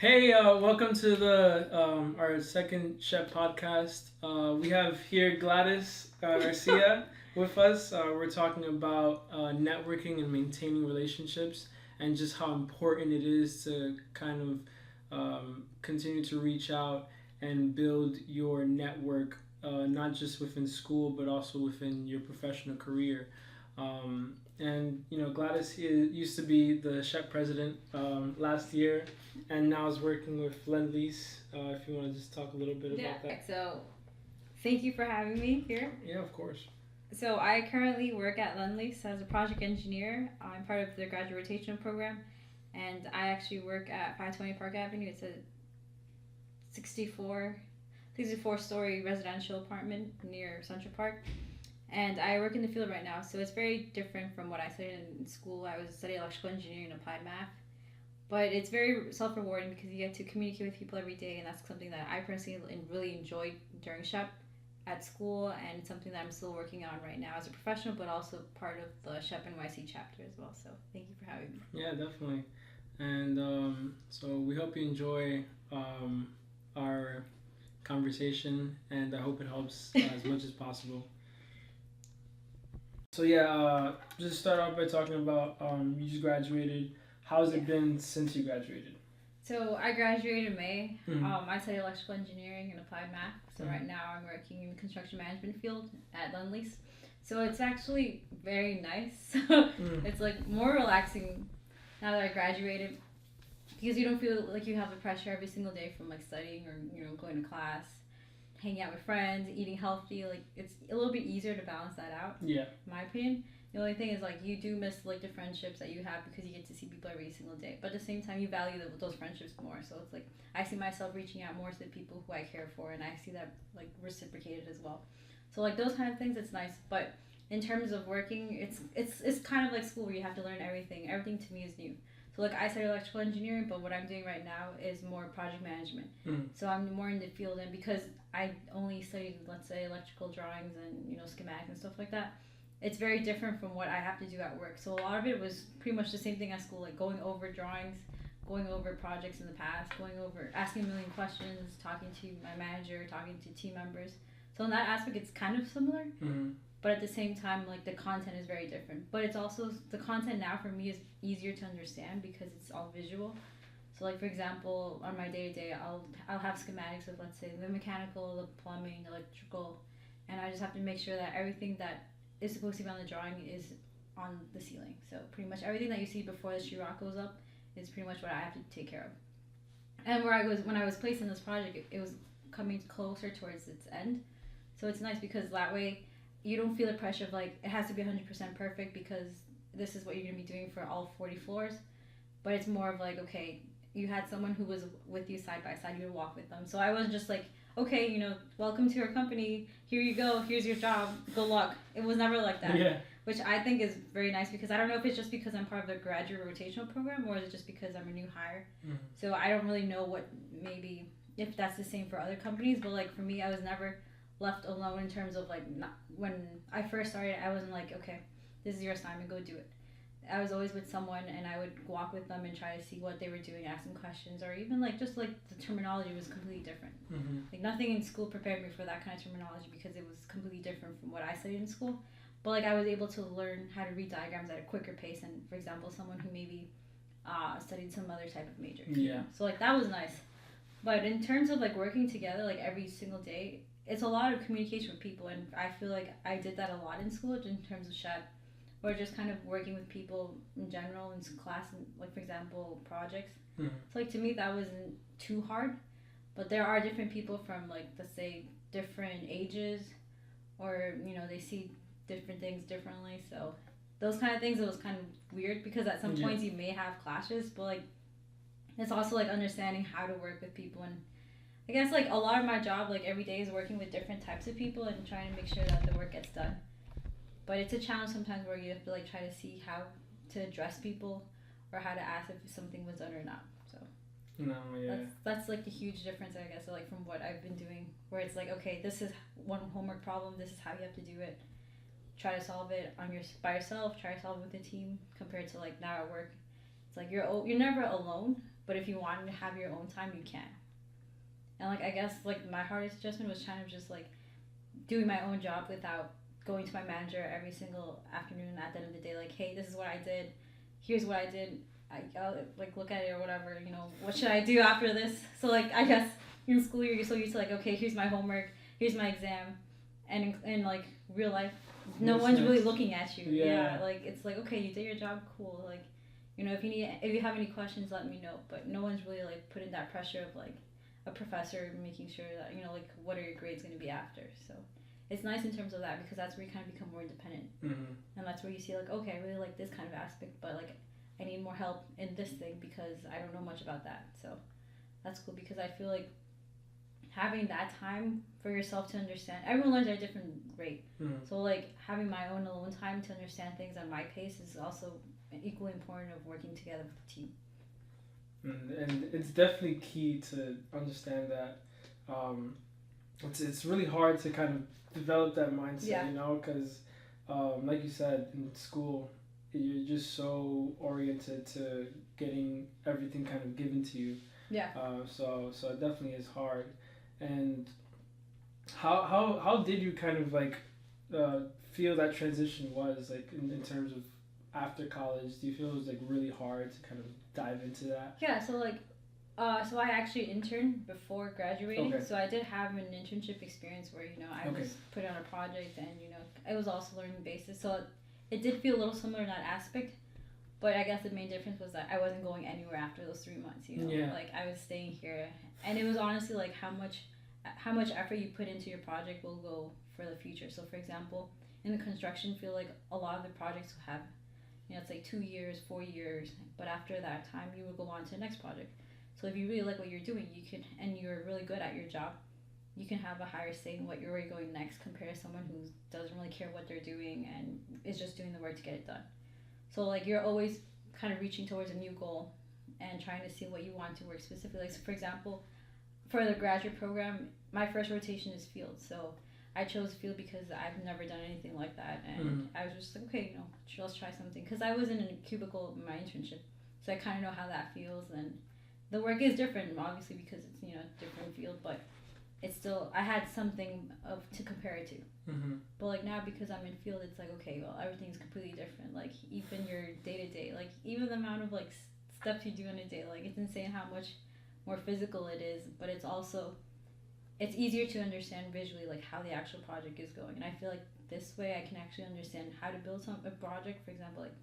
Hey, welcome to the our second Chef podcast. We have here Gladys Garcia with us. We're talking about networking and maintaining relationships, and just how important it is to kind of continue to reach out and build your network, not just within school but also within your professional career. And Gladys used to be the chef president last year, and now is working with Lendlease. If you want to just talk a little bit about that. So thank you for having me here. Yeah, of course. So I currently work at Lendlease as a project engineer. I'm part of the graduate rotational program, and I actually work at 520 Park Avenue. It's a 64-story residential apartment near Central Park. And I work in the field right now, so it's very different from what I studied in school. I was studying electrical engineering and applied math. But it's very self-rewarding because you get to communicate with people every day, and that's something that I personally really enjoyed during SHPE at school, and it's something that I'm still working on right now as a professional, but also part of the SHPE NYC chapter as well. So thank you for having me. Yeah, definitely. And so we hope you enjoy our conversation, and I hope it helps as much as possible. So yeah, just start off by talking about you just graduated. How's it been since you graduated? So I graduated in May. Mm-hmm. I studied electrical engineering and applied math. So right now I'm working in the construction management field at Lendlease. So it's actually very nice. It's like more relaxing now that I graduated, because you don't feel like you have the pressure every single day from like studying or going to class, hanging out with friends, eating healthy. Like it's a little bit easier to balance that out. Yeah. In my opinion. The only thing is like you do miss like the friendships that you have because you get to see people every single day. But at the same time, you value those friendships more. So it's like I see myself reaching out more to the people who I care for, and I see that like reciprocated as well. So like those kind of things, it's nice. But in terms of working, it's kind of like school where you have to learn everything. Everything to me is new. So like I studied electrical engineering, but what I'm doing right now is more project management. So I'm more in the field, and because I only studied, let's say, electrical drawings and schematics and stuff like that, it's very different from what I have to do at work. So a lot of it was pretty much the same thing at school, like going over drawings, going over projects in the past, going over asking a million questions, talking to my manager, talking to team members. So in that aspect, it's kind of similar, but at the same time, like the content is very different. But it's also the content now for me is easier to understand because it's all visual. So like for example, on my day to day, I'll have schematics of, let's say, the mechanical, the plumbing, electrical, and I just have to make sure that everything that is supposed to be on the drawing is on the ceiling. So pretty much everything that you see before the sheetrock goes up is pretty much what I have to take care of. And when I was placed in this project, it was coming closer towards its end. So it's nice because that way you don't feel the pressure of like it has to be 100% perfect because this is what you're going to be doing for all 40 floors. But it's more of like, okay, you had someone who was with you side by side, you would walk with them. So I wasn't just like, okay, welcome to our company. Here you go. Here's your job. Good luck. It was never like that. Yeah. Which I think is very nice because I don't know if it's just because I'm part of the graduate rotational program or is it just because I'm a new hire. So I don't really know maybe if that's the same for other companies. But like for me, I was never left alone in terms of like when I first started, I wasn't like, okay, this is your assignment. Go do it. I was always with someone and I would walk with them and try to see what they were doing, ask them questions, or even like just like the terminology was completely different. Like nothing in school prepared me for that kind of terminology because it was completely different from what I studied in school. But like I was able to learn how to read diagrams at a quicker pace than, for example, someone who maybe studied some other type of major. Yeah. So like that was nice. But in terms of like working together like every single day, it's a lot of communication with people, and I feel like I did that a lot in school in terms of SHPE. Or just kind of working with people in general in class, and like for example projects. So like to me that wasn't too hard, but there are different people from like, let's say, different ages, or they see different things differently. So those kind of things, it was kind of weird because at some points you may have clashes, but like it's also like understanding how to work with people. And I guess like a lot of my job like every day is working with different types of people and trying to make sure that the work gets done. But it's a challenge sometimes where you have to like try to see how to address people or how to ask if something was done or not. So no, yeah. That's like the huge difference, I guess, like from what I've been doing, where it's like, okay, this is one homework problem, this is how you have to do it. Try to solve it by yourself. Try to solve it with a team. Compared to like now at work, it's like you're never alone, But if you want to have your own time, you can. And like I guess like my hardest adjustment was kind of just like doing my own job without going to my manager every single afternoon at the end of the day, like, hey, this is what I did. Here's what I did. I'll like look at it or whatever. You know, what should I do after this? So like I guess in school you're so used to like, okay, here's my homework, here's my exam, and in like real life, no one's really looking at you. Yeah, like it's like, okay, you did your job, cool. Like, you know, if you have any questions, let me know. But no one's really like putting that pressure of like a professor making sure that, you know, like what are your grades going to be after. So it's nice in terms of that because that's where you kind of become more independent. And that's where you see like, okay, I really like this kind of aspect, but like I need more help in this thing because I don't know much about that. So that's cool because I feel like having that time for yourself to understand, everyone learns at a different rate. So like having my own alone time to understand things at my pace is also equally important of working together with the team. And it's definitely key to understand that. It's really hard to kind of develop that mindset, you know, because like you said, in school, you're just so oriented to getting everything kind of given to you. So it definitely is hard. And how did you kind of like feel that transition was like in terms of after college? Do you feel it was like really hard to kind of dive into that? Yeah, so like so I actually interned before graduating. So I did have an internship experience where, you know, I was put on a project and, you know, it was also learning basis. So it did feel a little similar in that aspect. But I guess the main difference was that I wasn't going anywhere after those 3 months, you know. Like I was staying here. And it was honestly like how much effort you put into your project will go for the future. So for example, in the construction field, like a lot of the projects will have, you know, it's like 2 years, 4 years, but after that time you will go on to the next project. So if you really like what you're doing, you can, and you're really good at your job, you can have a higher say in what you're already going next compared to someone who doesn't really care what they're doing and is just doing the work to get it done. So like you're always kind of reaching towards a new goal and trying to see what you want to work specifically. Like so for example, for the graduate program, my first rotation is field. So I chose field because I've never done anything like that, and I was just like, okay, you know, let's try something. Because I was in a cubicle in my internship, so I kind of know how that feels, and the work is different, obviously, because it's, you know, a different field, but it's still, I had something to compare it to. But like now, because I'm in field, it's like, okay, well, everything's completely different. Like even your day-to-day, like even the amount of like stuff you do in a day, like it's insane how much more physical it is, but it's also, it's easier to understand visually like how the actual project is going. And I feel like this way I can actually understand how to build a project, for example, like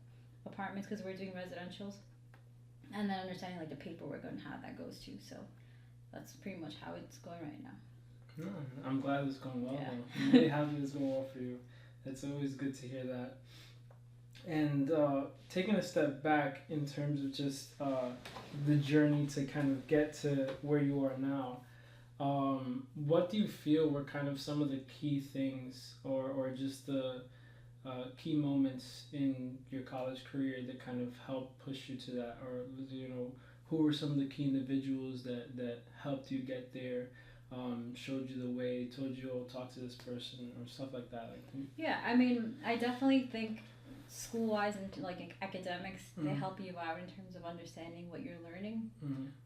apartments, because we're doing residentials, and then understanding like the paperwork and how that goes too. So that's pretty much how it's going right now. No, I'm glad it's going well. I'm really happy it's going well for you. It's always good to hear that. And taking a step back in terms of just the journey to kind of get to where you are now, what do you feel were kind of some of the key things or just the key moments in your college career that kind of helped push you to that? Or, you know, who were some of the key individuals that helped you get there, showed you the way, told you, oh, talk to this person, or stuff like that? Yeah, I mean, I definitely think school-wise and like academics, they help you out in terms of understanding what you're learning.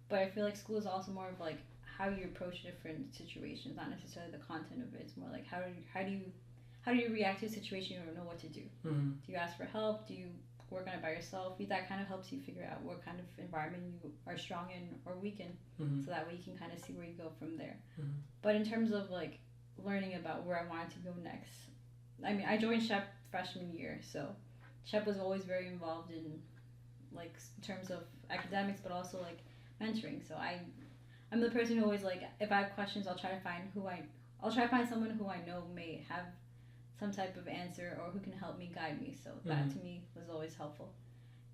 But I feel like school is also more of like how you approach different situations, not necessarily the content of it. It's more like how do you react to a situation you don't know what to do? Do you ask for help? Do you work on it by yourself? That kind of helps you figure out what kind of environment you are strong in or weak in, so that way you can kind of see where you go from there. But in terms of like learning about where I wanted to go next, I mean, I joined SHPE freshman year, so SHPE was always very involved in like in terms of academics, but also like mentoring. So I'm the person who always like, if I have questions, I'll try to find someone who I know may have some type of answer or who can help me, guide me. So that to me was always helpful.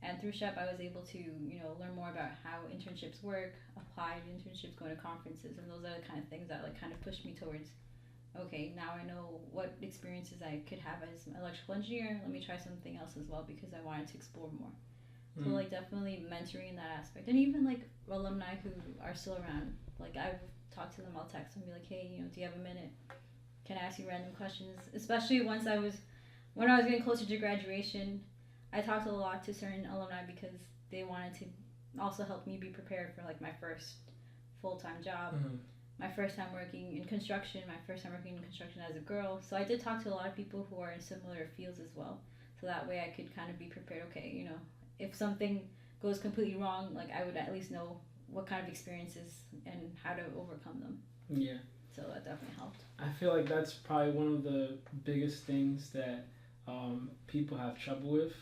And through SHPE, I was able to, you know, learn more about how internships work, apply to internships, going to conferences, and those are the kind of things that like kind of pushed me towards, okay, now I know what experiences I could have as an electrical engineer. Let me try something else as well because I wanted to explore more. So like definitely mentoring in that aspect, and even like alumni who are still around. Like I've talked to them, I'll text them and be like, hey, you know, do you have a minute? Can I ask you random questions? Especially when I was getting closer to graduation, I talked a lot to certain alumni because they wanted to also helped me be prepared for like my first full-time job. Mm-hmm. My first time working in construction, my first time working in construction as a girl. So I did talk to a lot of people who are in similar fields as well. So that way I could kind of be prepared. Okay, you know, if something goes completely wrong, like I would at least know what kind of experiences and how to overcome them. Yeah. So that definitely helped. I feel like that's probably one of the biggest things that people have trouble with,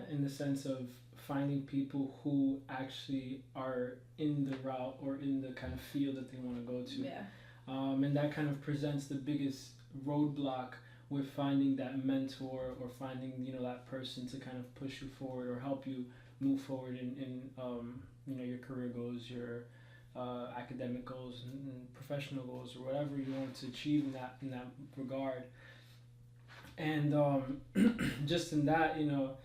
in the sense of finding people who actually are in the route or in the kind of field that they want to go to. Yeah. And that kind of presents the biggest roadblock with finding that mentor or finding, you know, that person to kind of push you forward or help you move forward in you know, your career goals, your academic goals and professional goals, or whatever you want to achieve in that regard. And just in that, you know,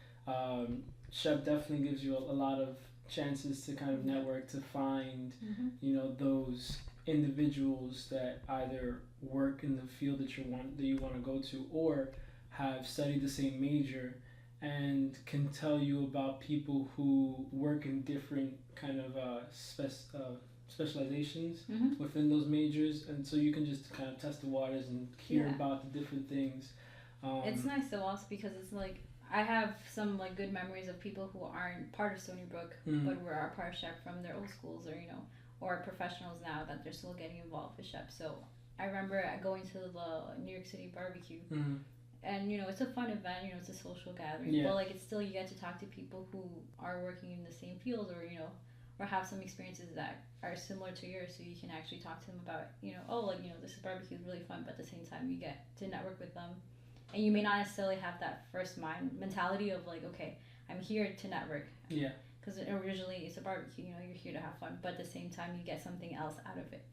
SHPE definitely gives you a lot of chances to kind of network, to find, you know, those individuals that either work in the field that you want to go to, or have studied the same major and can tell you about people who work in different kind of specializations within those majors, and so you can just kind of test the waters and hear about the different things. It's nice though also because it's like I have some like good memories of people who aren't part of Stony Brook but were a part of SHPE from their old schools, or you know, or professionals now that they're still getting involved with SHPE. So I remember going to the New York City barbecue, and you know, it's a fun event, you know, it's a social gathering, but like it's still, you get to talk to people who are working in the same field, or you know, or have some experiences that are similar to yours, so you can actually talk to them about, you know, oh, like, you know, this barbecue is really fun, but at the same time you get to network with them. And you may not necessarily have that first mentality of like, okay, I'm here to network. Yeah. Because originally it's a barbecue, you know, you're here to have fun, but at the same time you get something else out of it.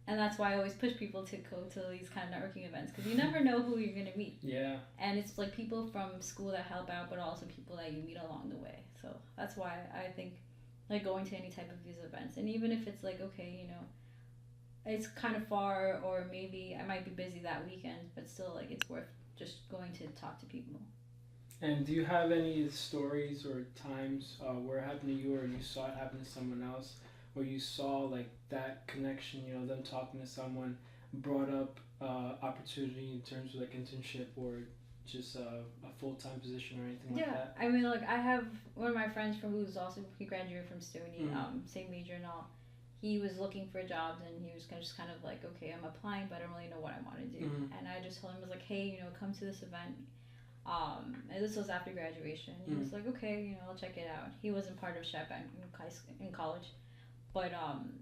And that's why I always push people to go to these kind of networking events, because you never know who you're going to meet. Yeah. And it's like people from school that help out, but also people that you meet along the way. So that's why I think like going to any type of these events, and even if it's like, okay, you know, it's kind of far, or maybe I might be busy that weekend, but still like it's worth just going to talk to people. And do you have any stories or times where it happened to you, or you saw it happen to someone else, where you saw like that connection, you know, them talking to someone brought up opportunity in terms of like internship or just a full-time position or anything like that? I mean, like I have one of my friends he graduated from Stony, same major and all. He was looking for jobs, and he was just kind of like, okay, I'm applying, but I don't really know what I want to do. And I just told him, I was like, hey, you know, come to this event. And this was after graduation. He was like, okay, you know, I'll check it out. He wasn't part of SHPE in college, but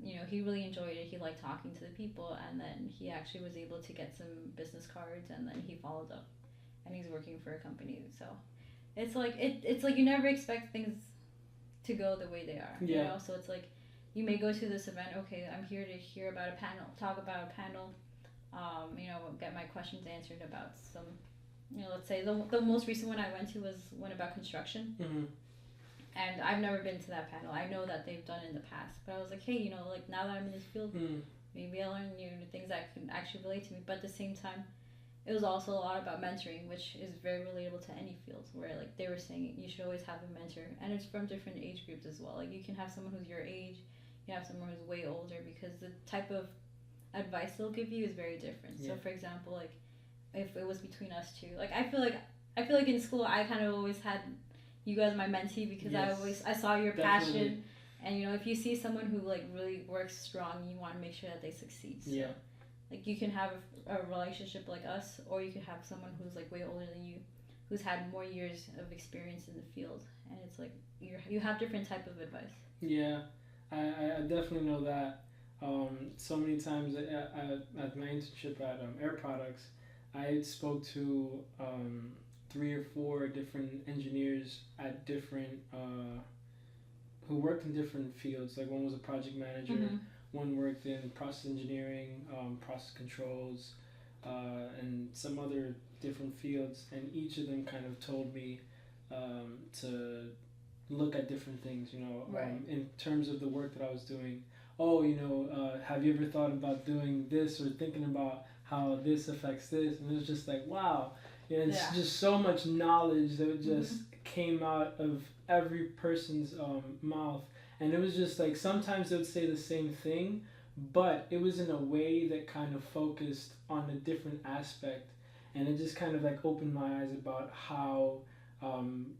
you know, he really enjoyed it. He liked talking to the people, and then he actually was able to get some business cards, and then he followed up, and he's working for a company. So it's like it's like you never expect things to go the way they are. You know, so it's like, you may go to this event, okay, I'm here to hear about a panel, talk about a panel, you know, get my questions answered about some, you know, let's say the most recent one I went to was one about construction. And I've never been to that panel. I know that they've done it in the past, but I was like, hey, you know, like now that I'm in this field, maybe I'll learn, you know, things that can actually relate to me. But at the same time, it was also a lot about mentoring, which is very relatable to any field, where like they were saying you should always have a mentor, and it's from different age groups as well. Like you can have someone who's your age, you have someone who's way older, because the type of advice they'll give you is very different. So for example, like if it was between us two, like I feel like in school I kind of always had you guys my mentee, because I saw your passion, and you know, if you see someone who like really works strong, you want to make sure that they succeed. So, like you can have a relationship like us, or you could have someone who's like way older than you, who's had more years of experience in the field, and it's like you have different type of advice. Yeah. I definitely know that. So many times at my internship at Air Products, I spoke to 3 or 4 different engineers at different who worked in different fields. Like one was a project manager, one worked in process engineering, process controls, and some other different fields. And each of them kind of told me to look at different things, you know, in terms of the work that I was doing. Oh, you know, have you ever thought about doing this, or thinking about how this affects this? And it was just like, wow, you know, it's just so much knowledge that just came out of every person's mouth. and it was just like sometimes they would say the same thing, but it was in a way that kind of focused on a different aspect, and it just kind of like opened my eyes about how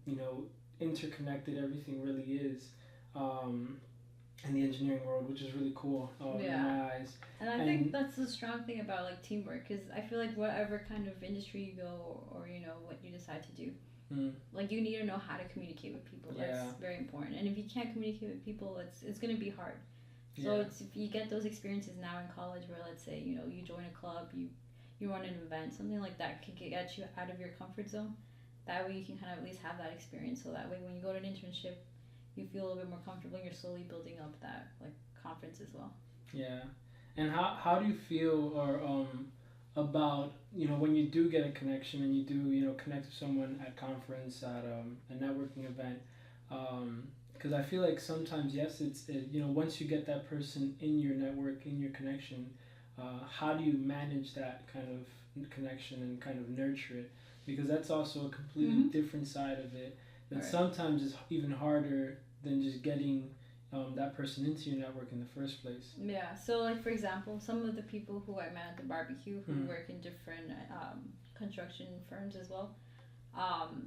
you know, interconnected everything really is. In the engineering world, which is really cool in my eyes. And I think that's the strong thing about like teamwork, because I feel like whatever kind of industry you go, or you know what you decide to do, like you need to know how to communicate with people. That's very important. And if you can't communicate with people, it's gonna be hard. So it's, if you get those experiences now in college, where let's say you know you join a club, you run an event, something like that can get you out of your comfort zone. That way you can kind of at least have that experience. So that way when you go to an internship, you feel a little bit more comfortable, and you're slowly building up that like confidence as well. Yeah. And how do you feel or about, you know, when you do get a connection and you do, you know, connect with someone at conference, at a networking event, because I feel like sometimes, yes, you know, once you get that person in your network, in your connection, how do you manage that kind of connection and kind of nurture it? Because that's also a completely different side of it that sometimes is even harder than just getting that person into your network in the first place. Yeah, so like for example, some of the people who I met at the barbecue who work in different construction firms as well,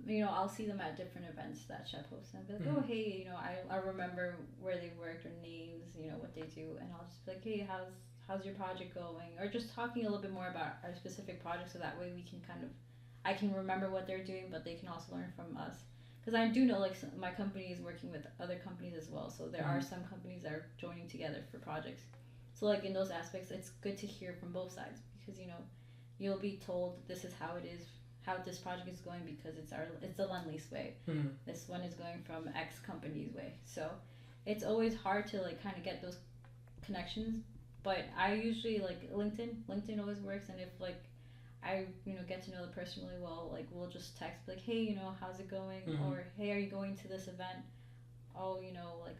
you know, I'll see them at different events that Chef hosts, and I'll be like, oh hey, you know, I remember where they worked or names, you know, what they do, and I'll just be like, hey, how's your project going, or just talking a little bit more about our specific project, so that way we can kind of, I can remember what they're doing, but they can also learn from us. Because I do know, like, my company is working with other companies as well. So there are some companies that are joining together for projects. So, like, in those aspects, it's good to hear from both sides. Because, you know, you'll be told this is how it is, how this project is going, because it's the Lendlease way. This one is going from X company's way. So it's always hard to, like, kind of get those connections. But I usually, like, LinkedIn always works. And if, like, I, you know, get to know the person really well, like we'll just text like, hey, you know, how's it going? Or hey, are you going to this event? Oh, you know, like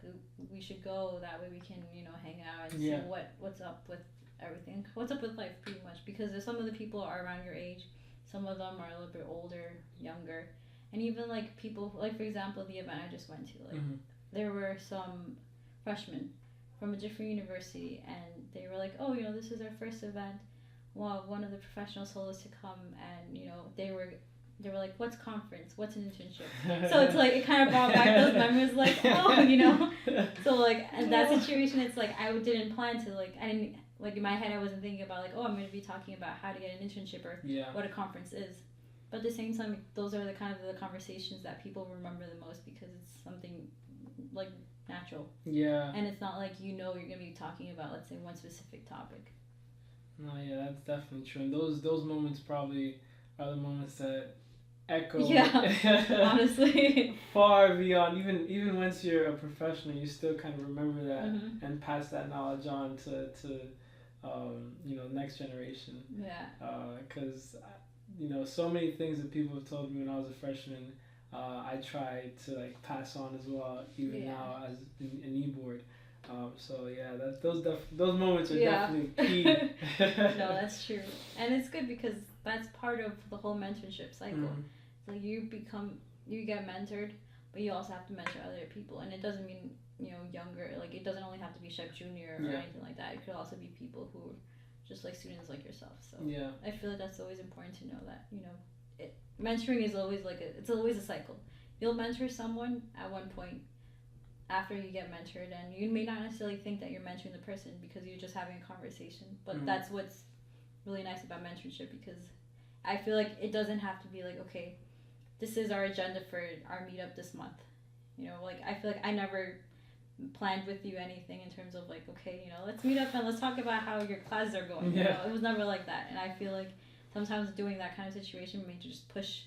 we should go, that way we can, you know, hang out and see what's up with everything, what's up with life, pretty much. Because there's some of the people are around your age, some of them are a little bit older, younger, and even like people, like for example the event I just went to, like there were some freshmen from a different university, and they were like, oh, you know, this is our first event. Well, one of the professionals told us to come, and you know they were like, what's conference, what's an internship? So it's like it kind of brought back those memories, like, oh, you know. So like in that situation, it's like I didn't plan to, like, I didn't, like in my head I wasn't thinking about like, oh, I'm going to be talking about how to get an internship or what a conference is. But at the same time, those are the kind of the conversations that people remember the most, because it's something like natural. Yeah. And it's not like, you know, you're going to be talking about, let's say, one specific topic. No, yeah, that's definitely true. And those moments probably are the moments that echo. Yeah, honestly. Far beyond, even once you're a professional, you still kind of remember that and pass that knowledge on to you know, next generation. Yeah. Because you know, so many things that people have told me when I was a freshman, I try to like pass on as well, even now as an e-board. So yeah, those moments are definitely key. No, that's true, and it's good because that's part of the whole mentorship cycle. So you get mentored, but you also have to mentor other people, and it doesn't mean, you know, younger. Like it doesn't only have to be Chef Junior or anything like that. It could also be people who are just like students like yourself. So I feel like that's always important to know that, you know, mentoring is always like it's always a cycle. You'll mentor someone at one point after you get mentored, and you may not necessarily think that you're mentoring the person because you're just having a conversation, but that's what's really nice about mentorship, because I feel like it doesn't have to be like, okay, this is our agenda for our meetup this month, you know, like I feel like I never planned with you anything in terms of like, okay, you know, let's meet up and let's talk about how your classes are going. You know, it was never like that, and I feel like sometimes doing that kind of situation may just push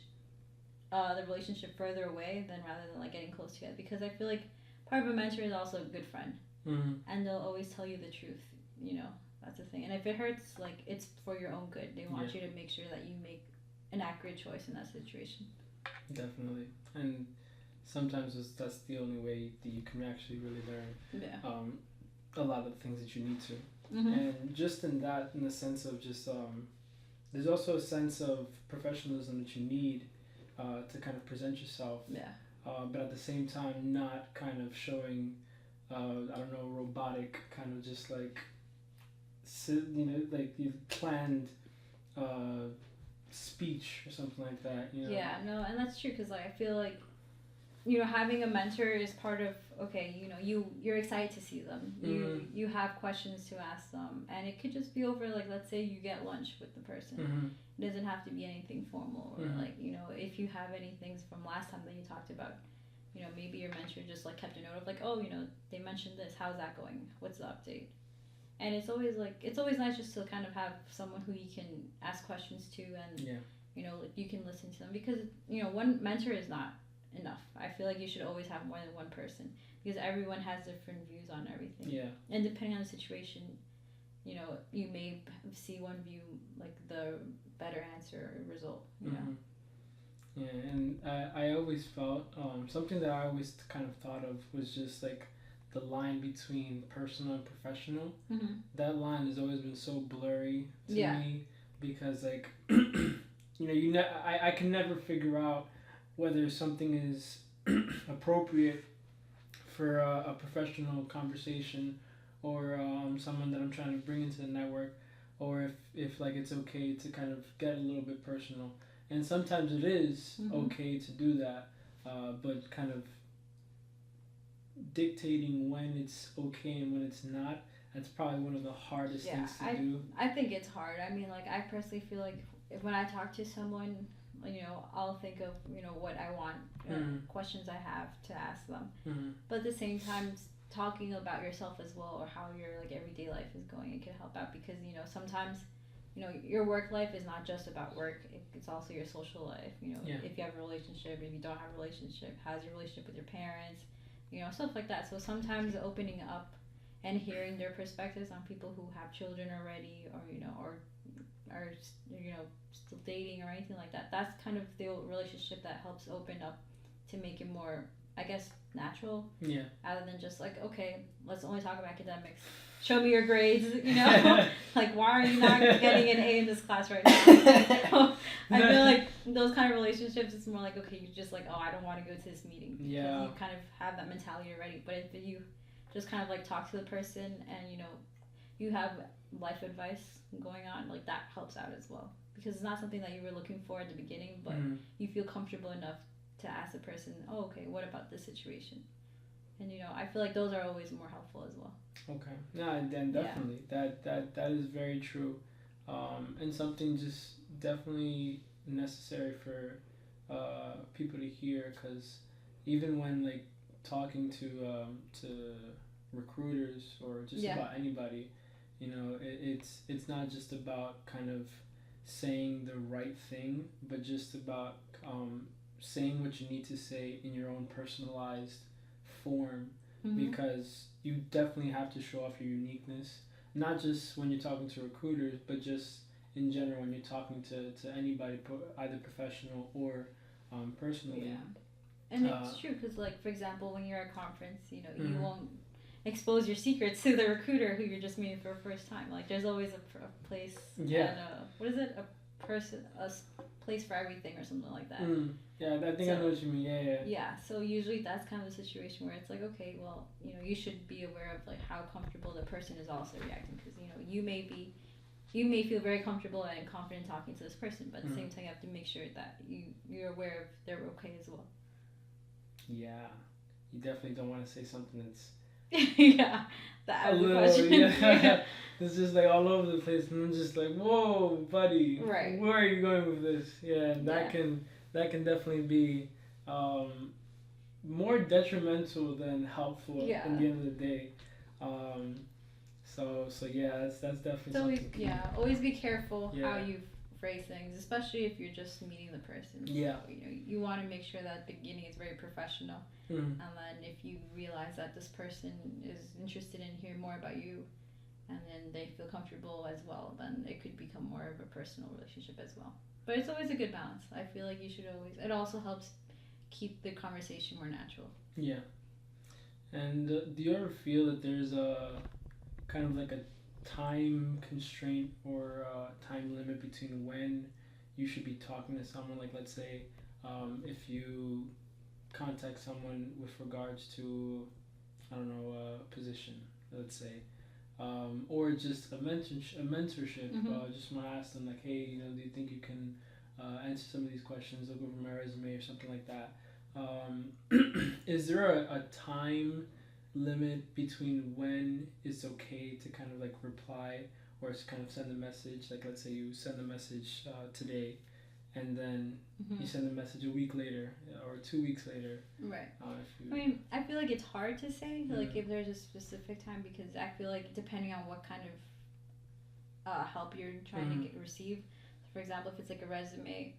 the relationship further away than rather than like getting close together, because I feel like part of a mentor is also a good friend, and they'll always tell you the truth, you know, that's the thing. And if it hurts, like, it's for your own good. They want you to make sure that you make an accurate choice in that situation. Definitely. And sometimes that's the only way that you can actually really learn a lot of the things that you need to. And just in the sense of just there's also a sense of professionalism that you need to kind of present yourself, but at the same time not kind of showing I don't know, robotic kind of just like like you've planned speech or something like that. Yeah, no, and that's true because like I feel like having a mentor is part of okay. You're excited to see them. You have questions to ask them, and it could just be over like let's say you get lunch with the person. It doesn't have to be anything formal or like if you have any things from last time that you talked about. Maybe your mentor just like kept a note of like, oh, they mentioned this. How's that going? What's the update? And it's always nice just to kind of have someone who you can ask questions to and like you can listen to them because one mentor is not enough. I feel like you should always have more than one person because everyone has different views on everything. Yeah. And depending on the situation, you may see one view like the better answer or result. Yeah, and I always felt something that I always kind of thought of was just like the line between personal and professional. That line has always been so blurry to me because like I can never figure out whether something is appropriate for a professional conversation or someone that I'm trying to bring into the network, or if like it's okay to kind of get a little bit personal. And sometimes it is okay to do that, but kind of dictating when it's okay and when it's not, that's probably one of the hardest things to do. I think it's hard. I mean, like, I personally feel like when I talk to someone, I'll think of, what I want, questions I have to ask them. But at the same time, talking about yourself as well or how your, like, everyday life is going, it can help out because, sometimes your work life is not just about work. It's also your social life. If you have a relationship, if you don't have a relationship, how's your relationship with your parents, stuff like that. So sometimes opening up and hearing their perspectives on people who have children already, or or are still dating or anything like that. That's kind of the relationship that helps open up to make it more, I guess, natural. Yeah. Other than just like, okay, let's only talk about academics. Show me your grades, like why are you not getting an A in this class right now? I feel like those kind of relationships, it's more like, okay, you just like, oh, I don't want to go to this meeting because you kind of have that mentality already. But if you just kind of like talk to the person and you have life advice going on, like that helps out as well because it's not something that you were looking for at the beginning, but you feel comfortable enough to ask the person, oh, okay, what about this situation? And I feel like those are always more helpful as well. Okay. No, then definitely that is very true, and something just definitely necessary for people to hear because even when like talking to recruiters or just about anybody, it's not just about kind of saying the right thing, but just about saying what you need to say in your own personalized form because you definitely have to show off your uniqueness, not just when you're talking to recruiters, but just in general when you're talking to anybody, either professional or personally. Yeah, and it's true because, like, for example, when you're at a conference, you won't expose your secrets to the recruiter who you're just meeting for the first time. Like, there's always a place. Yeah. And what is it? A place for everything or something like that. Yeah, I think I know what you mean. Yeah. Yeah, so usually that's kind of the situation where it's like, okay, well, you should be aware of like how comfortable the person is also reacting because you may feel very comfortable and confident talking to this person, but at the same time you have to make sure that you're aware of they're okay as well. Yeah, you definitely don't want to say something that's that a little, it's just like all over the place, and I'm just like, whoa, buddy, right? Where are you going with this? Yeah, and that can definitely be more detrimental than helpful at the end of the day. So yeah, that's definitely something. Always be careful how you phrase things, especially if you're just meeting the person. Yeah. So, you want to make sure that the beginning is very professional. And then if you realize that this person is interested in hearing more about you and then they feel comfortable as well, then it could become more of a personal relationship as well. But it's always a good balance. I feel like you should always, it also helps keep the conversation more natural. Yeah. And do you ever feel that there's a kind of like a time constraint or time limit between when you should be talking to someone? Like, let's say if you contact someone with regards to I don't know, position, let's say, or just a mentorship. Just want to ask them like, hey, do you think you can answer some of these questions? Look over my resume or something like that. Is there a time limit between when it's okay to kind of like reply or kind of send a message? Like, let's say you send a message today, and then you send a message a week later or 2 weeks later. Right. I mean, I feel like it's hard to say, like, if there's a specific time, because I feel like depending on what kind of help you're trying to receive. So for example, if it's like a resume,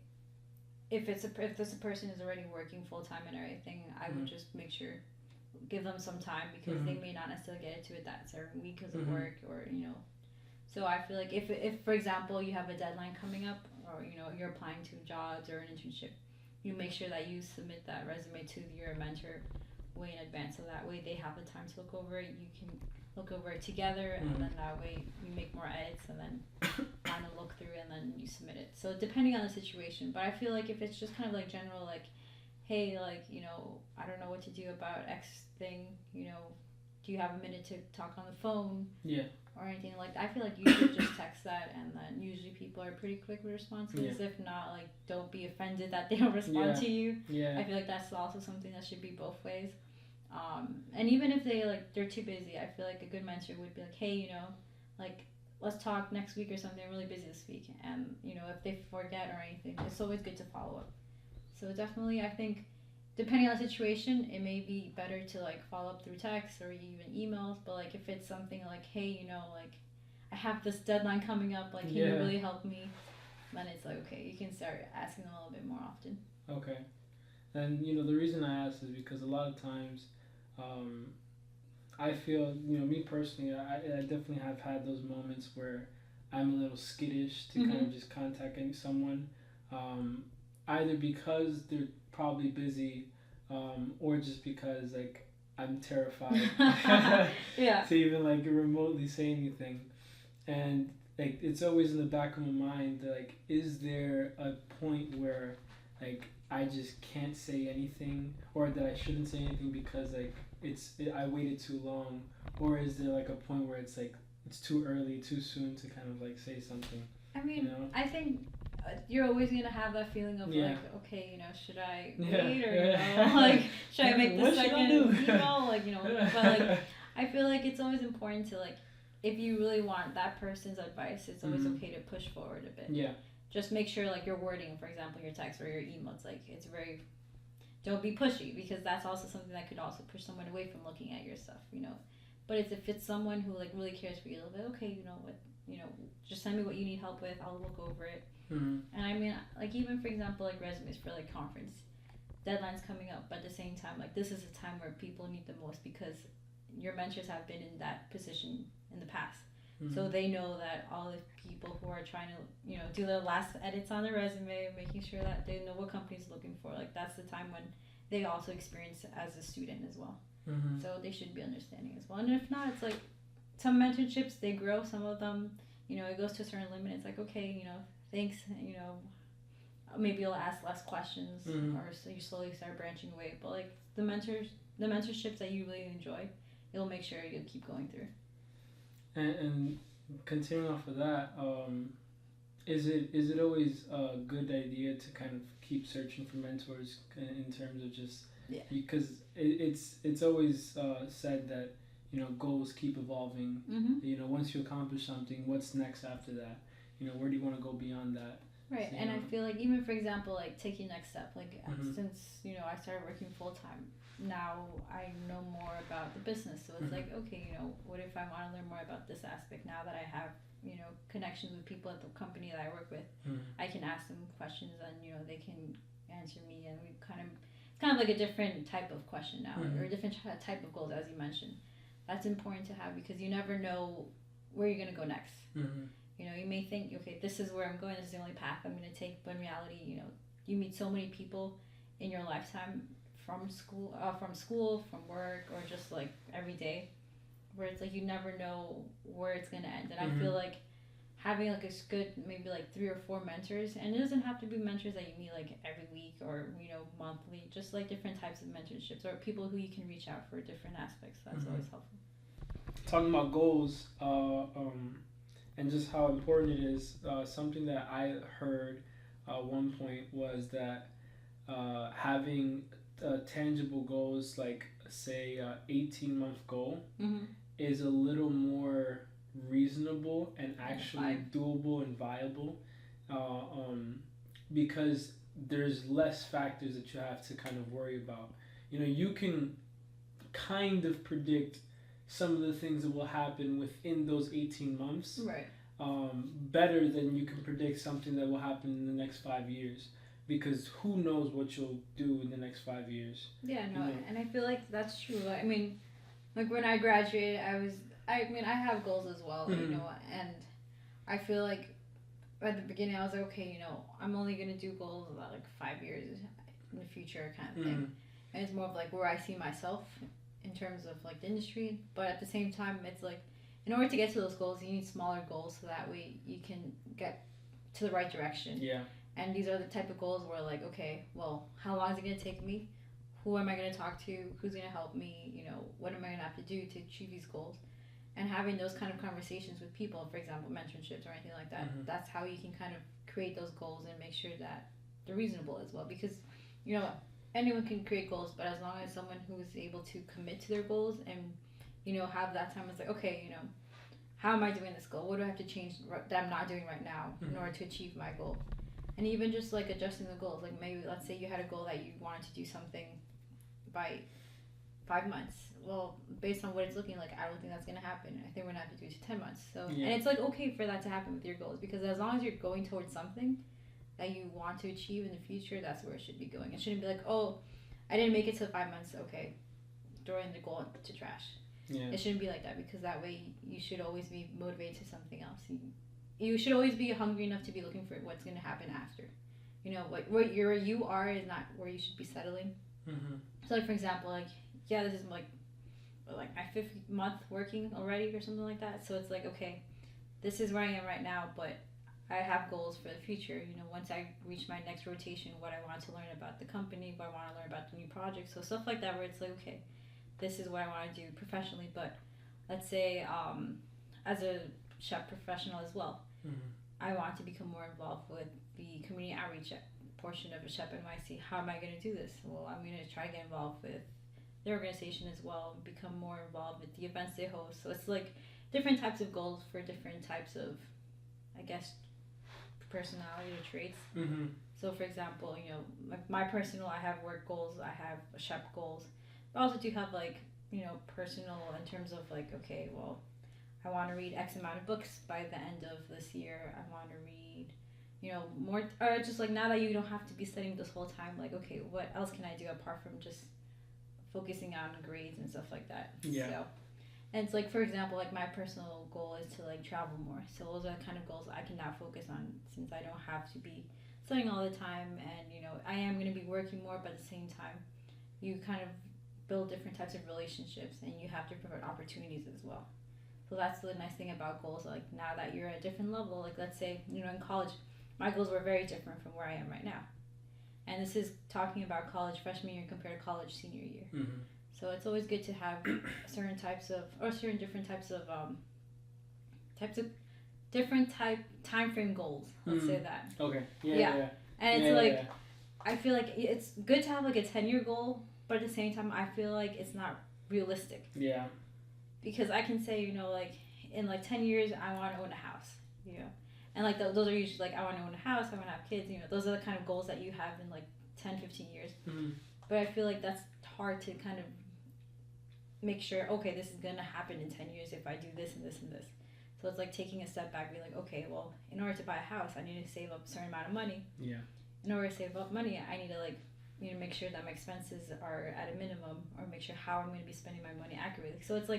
if this person is already working full time and everything, I would just make sure, give them some time, because they may not necessarily get into it that certain week because of work, or So I feel like if for example you have a deadline coming up, or you're applying to jobs or an internship, you make sure that you submit that resume to your mentor way in advance, so that way they have the time to look over it. You can look over it together, and then that way you make more edits, and then kind of look through, and then you submit it. So depending on the situation, but I feel like if it's just kind of like general, like, hey, like, I don't know what to do about X thing, do you have a minute to talk on the phone? Yeah. Or anything like that. I feel like you should just text that, and then usually people are pretty quick with responses. Yeah. If not, like, don't be offended that they don't respond to you. Yeah. I feel like that's also something that should be both ways. And even if they're too busy, I feel like a good mentor would be like, hey, like, let's talk next week or something. I'm really busy this week. And, if they forget or anything, it's always good to follow up. So definitely, I think, depending on the situation, it may be better to like follow up through text or even emails. But like if it's something like, hey, like, I have this deadline coming up, like, can you really help me? Then it's like, okay, you can start asking them a little bit more often. Okay. And the reason I ask is because a lot of times, I feel, me personally, I definitely have had those moments where I'm a little skittish to kind of just contact someone, either because they're probably busy, or just because like I'm terrified to even like remotely say anything. And like it's always in the back of my mind that, like, is there a point where like I just can't say anything, or that I shouldn't say anything because like I waited too long, or is there like a point where it's like it's too early, too soon to kind of like say something? I mean, I think you're always gonna have that feeling of like, okay, should I wait, or like, should I make the second email, like, but like, I feel like it's always important to, like, if you really want that person's advice, it's always okay to push forward a bit. Yeah. Just make sure, like, your wording, for example, your text or your email, it's like, it's very, don't be pushy, because that's also something that could also push someone away from looking at your stuff, But if it's someone who like really cares for you a little bit, okay, just send me what you need help with, I'll look over it. And I mean, like, even for example, like resumes for like conference deadlines coming up, but at the same time, like, this is a time where people need the most, because your mentors have been in that position in the past, so they know that all the people who are trying to do the last edits on their resume, making sure that they know what company's looking for, like, that's the time when they also experience as a student as well. So they should be understanding as well. And if not, it's like some mentorships, they grow, some of them it goes to a certain limit. It's like, okay, thanks, maybe you'll ask less questions, or so you slowly start branching away. But like the mentorships that you really enjoy, you'll make sure you'll keep going through. And continuing off of that, is it always a good idea to kind of keep searching for mentors in terms of just because it's always said that goals keep evolving. Once you accomplish something, what's next after that? Where do you want to go beyond that? Right. So, and I feel like even for example, like taking next step, like since I started working full time, now I know more about the business. So it's like, okay, what if I want to learn more about this aspect? Now that I have connections with people at the company that I work with, I can ask them questions, and they can answer me, and we it's kind of like a different type of question now, or a different type of goals, as you mentioned. That's important to have, because you never know where you're going to go next. You may think, okay, this is where I'm going, this is the only path I'm going to take, but in reality, you meet so many people in your lifetime from school, from work, or just like every day, where it's like you never know where it's going to end. And I feel like having like a good maybe like 3 or 4 mentors, and it doesn't have to be mentors that you meet like every week or monthly, just like different types of mentorships or people who you can reach out for different aspects. That's always helpful. Talking about goals, and just how important it is, something that I heard at one point was that having tangible goals, like say 18-month goal, is a little more reasonable and actually doable and viable, because there's less factors that you have to kind of worry about. You can kind of predict some of the things that will happen within those 18 months, right? Better than you can predict something that will happen in the next 5 years, because who knows what you'll do in the next 5 years. Yeah, no, and I feel like that's true. I mean, like when I graduated, I have goals as well, and I feel like at the beginning I was like, okay, I'm only gonna do goals about like 5 years in the future kind of thing, and it's more of like where I see myself in terms of like the industry. But at the same time, it's like in order to get to those goals, you need smaller goals so that way you can get to the right direction. Yeah. And these are the type of goals where like, okay, well, how long is it gonna take me? Who am I gonna talk to? Who's gonna help me? What am I gonna have to do to achieve these goals? And having those kind of conversations with people, for example, mentorships or anything like that, that's how you can kind of create those goals and make sure that they're reasonable as well. Because, anyone can create goals, but as long as someone who is able to commit to their goals and, have that time, it's like, okay, how am I doing this goal? What do I have to change that I'm not doing right now in order to achieve my goal? And even just like adjusting the goals, like maybe let's say you had a goal that you wanted to do something by 5 months. Well, based on what it's looking like, I don't think that's going to happen. I think we're going to have to do it to 10 months. So, and it's like okay for that to happen with your goals, because as long as you're going towards something that you want to achieve in the future, that's where it should be going. It shouldn't be like, oh, I didn't make it to 5 months. Okay, throwing the goal to trash. Yeah. It shouldn't be like that, because that way you should always be motivated to something else. You should always be hungry enough to be looking for what's going to happen after. Where you are is not where you should be settling. So, like for example, this is like my 5th month working already or something like that. So it's like, okay, this is where I am right now, but I have goals for the future. Once I reach my next rotation, what I want to learn about the company, what I want to learn about the new projects. So stuff like that, where it's like, okay, this is what I want to do professionally. But let's say as a chef professional as well, I want to become more involved with the community outreach portion of a Chef NYC. How am I going to do this? Well, I'm going to try to get involved with the organization as well, become more involved with the events they host. So it's like different types of goals for different types of, I guess, personality or traits. So for example, my personal, I have work goals, I have chef goals, but I also do have personal in terms of okay, well, I want to read X amount of books by the end of this year. I want to read, more, or just now that you don't have to be studying this whole time, okay, what else can I do apart from just focusing on grades and stuff like that? Yeah. So, and it's for example, my personal goal is to travel more. So those are the kind of goals I can now focus on, since I don't have to be studying all the time, and I am going to be working more, but at the same time, you kind of build different types of relationships, and you have different opportunities as well. So that's the nice thing about goals. Now that you're at a different level, let's say, in college, my goals were very different from where I am right now. And this is talking about college freshman year compared to college senior year. So it's always good to have different types of time frame goals. Let's say that. Okay. Yeah. And it's I feel like it's good to have a 10-year goal, but at the same time, I feel like it's not realistic. Yeah. Because I can say, in 10 years, I want to own a house, And those are usually I want to own a house, I want to have kids, those are the kind of goals that you have in 10, 15 years. But I feel like that's hard to kind of make sure, okay, this is going to happen in 10 years if I do this and this and this. So it's taking a step back, be okay, well, in order to buy a house, I need to save up a certain amount of money. Yeah. In order to save up money, I need to make sure that my expenses are at a minimum, or make sure how I'm going to be spending my money accurately. So it's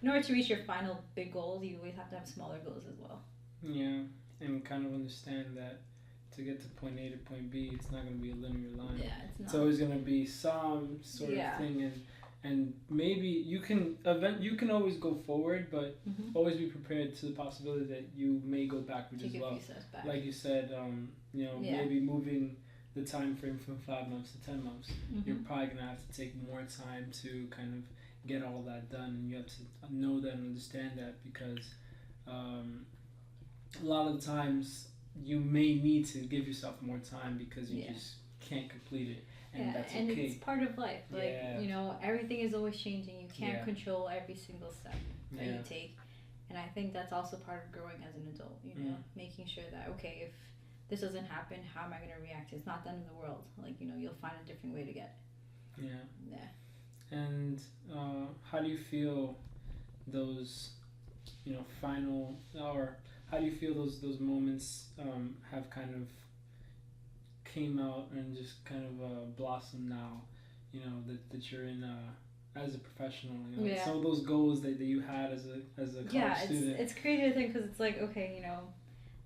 in order to reach your final big goals, you always have to have smaller goals as well. Yeah, and kind of understand that to get to point A to point B, it's not going to be a linear line. Yeah, it's not. It's always going to be some sort of thing, and maybe you can always go forward, but always be prepared to the possibility that you may go backwards as well. Back. Like you said, maybe moving the time frame from 5 months to 10 months, you're probably gonna have to take more time to kind of get all that done, and you have to know that and understand that, because a lot of the times you may need to give yourself more time because you just can't complete it. And that's okay. And it's part of life. Like, everything is always changing. You can't control every single step that you take. And I think that's also part of growing as an adult, making sure that, okay, if this doesn't happen, how am I going to react? It's not the end of the world. Like, you'll find a different way to get. Yeah. And how do you feel those, final, or how do you feel those moments have kind of came out and just kind of blossomed now, that you're in as a professional, some of those goals that you had as a college student. It's crazy to think, because it's like, okay,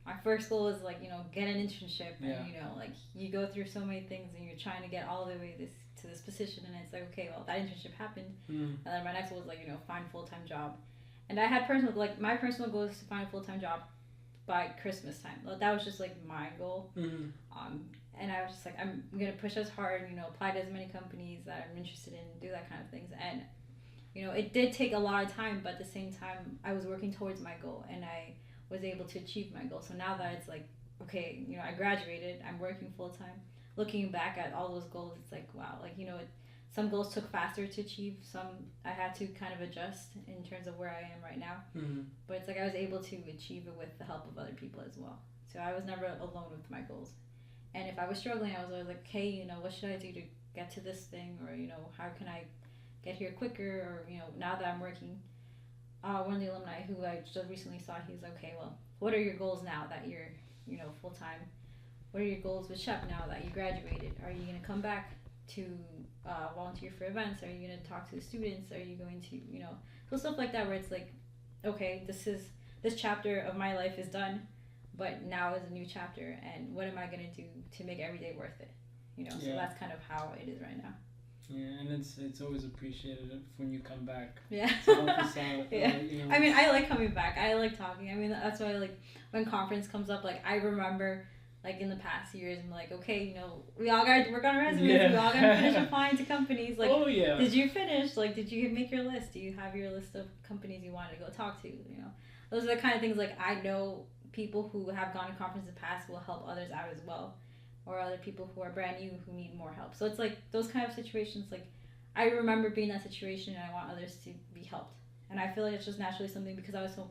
my first goal is like, get an internship, and like you go through so many things and you're trying to get all the way to this position, and it's like, okay, well, that internship happened, and then my next goal was like, find a full-time job. And I had my personal goal is to find a full-time job by Christmas time. That was just like my goal. And I was just like, I'm gonna push as hard, apply to as many companies that I'm interested in, do that kind of things. And it did take a lot of time, but at the same time, I was working towards my goal, and I was able to achieve my goal. So now that it's like, okay, I graduated, I'm working full time. Looking back at all those goals, it's like, wow, like some goals took faster to achieve. Some I had to kind of adjust in terms of where I am right now. But it's like I was able to achieve it with the help of other people as well. So I was never alone with my goals. And if I was struggling, I was always like, hey, what should I do to get to this thing? Or, how can I get here quicker? Or, now that I'm working, one of the alumni who I just recently saw, he was like, okay, well, what are your goals now that you're, full-time? What are your goals with SHPE now that you graduated? Are you going to come back to volunteer for events? Are you going to talk to the students? Are you going to, so stuff like that, where it's like, okay, this chapter of my life is done. But now is a new chapter, and what am I going to do to make every day worth it? So that's kind of how it is right now. Yeah, and it's always appreciated when you come back. Yeah. To help us out. I mean, I like coming back. I like talking. I mean, that's why, like, when conference comes up, like, I remember, like, in the past years, I'm like, okay, we all got to work on our resumes. We all got to finish applying to companies. Like, did you finish? Like, did you make your list? Do you have your list of companies you wanted to go talk to? Those are the kind of things, like, I know people who have gone to conferences in the past will help others out as well, or other people who are brand new who need more help. So it's like those kind of situations, like I remember being in that situation, and I want others to be helped. And I feel like it's just naturally something, because I was so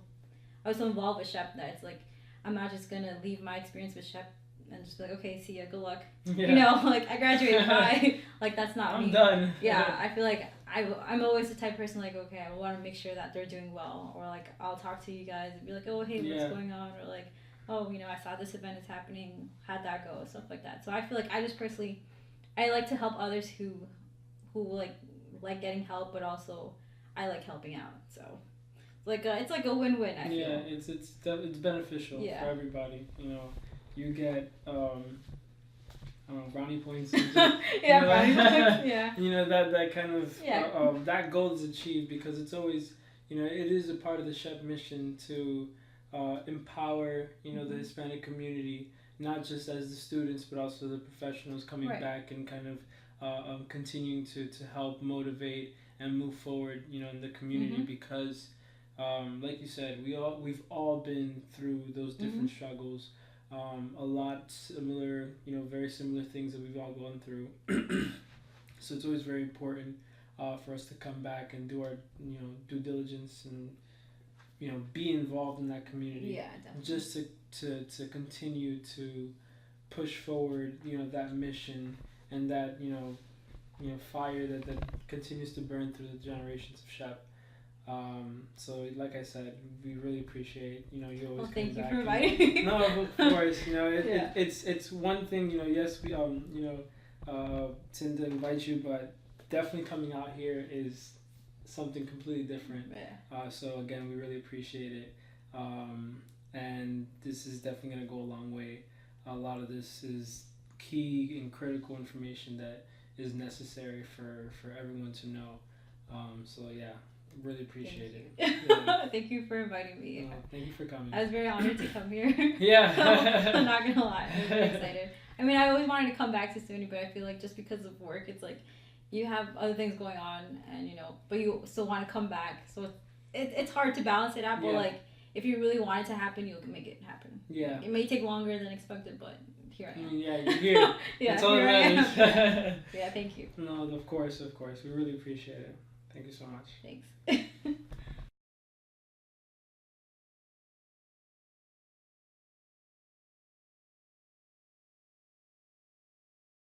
involved with SHPE, that it's like I'm not just gonna leave my experience with SHPE and just be like, okay, see ya, good luck. Like I graduated, bye. Like that's not me. I'm done. Yeah, I feel like I'm always the type of person, like, okay, I want to make sure that they're doing well, or like I'll talk to you guys and be like, oh, hey, what's going on, or like, oh, I saw this event is happening, how'd that go, stuff like that. So I feel like I just personally, I like to help others who like getting help, but also I like helping out. So it's like a win-win. I feel. Yeah, it's beneficial for everybody. You get brownie points. Brownie points. Yeah. That kind of that goal is achieved, because it's always it is a part of the SHPE mission to empower the Hispanic community, not just as the students but also the professionals coming back and kind of continuing to help motivate and move forward in the community, because like you said, we've all been through those different struggles. A lot similar, very similar things that we've all gone through. So it's always very important for us to come back and do our, due diligence and, be involved in that community. Yeah, definitely. Just to continue to push forward, that mission and that, fire that continues to burn through the generations of SHPE. So like I said, we really appreciate you always. Well, thank you back for inviting me. No, of course, it's one thing, yes, we tend to invite you, but definitely coming out here is something completely different. So again, we really appreciate it, and this is definitely gonna go a long way. A lot of this is key and critical information that is necessary for everyone to know. So yeah, really appreciate it. Yeah. Thank you for inviting me. No, thank you for coming. I was very honored to come here. Yeah. I'm not gonna lie, I was very excited. I mean, I always wanted to come back to Stony, but I feel like just because of work, it's like you have other things going on, and but you still want to come back. So it's hard to balance it out. But like, if you really want it to happen, you can make it happen. Yeah. It may take longer than expected, but here I am. Yeah, you're here. Yeah, that's all that matters. Yeah, thank you. No, of course. We really appreciate it. Thank you so much. Thanks.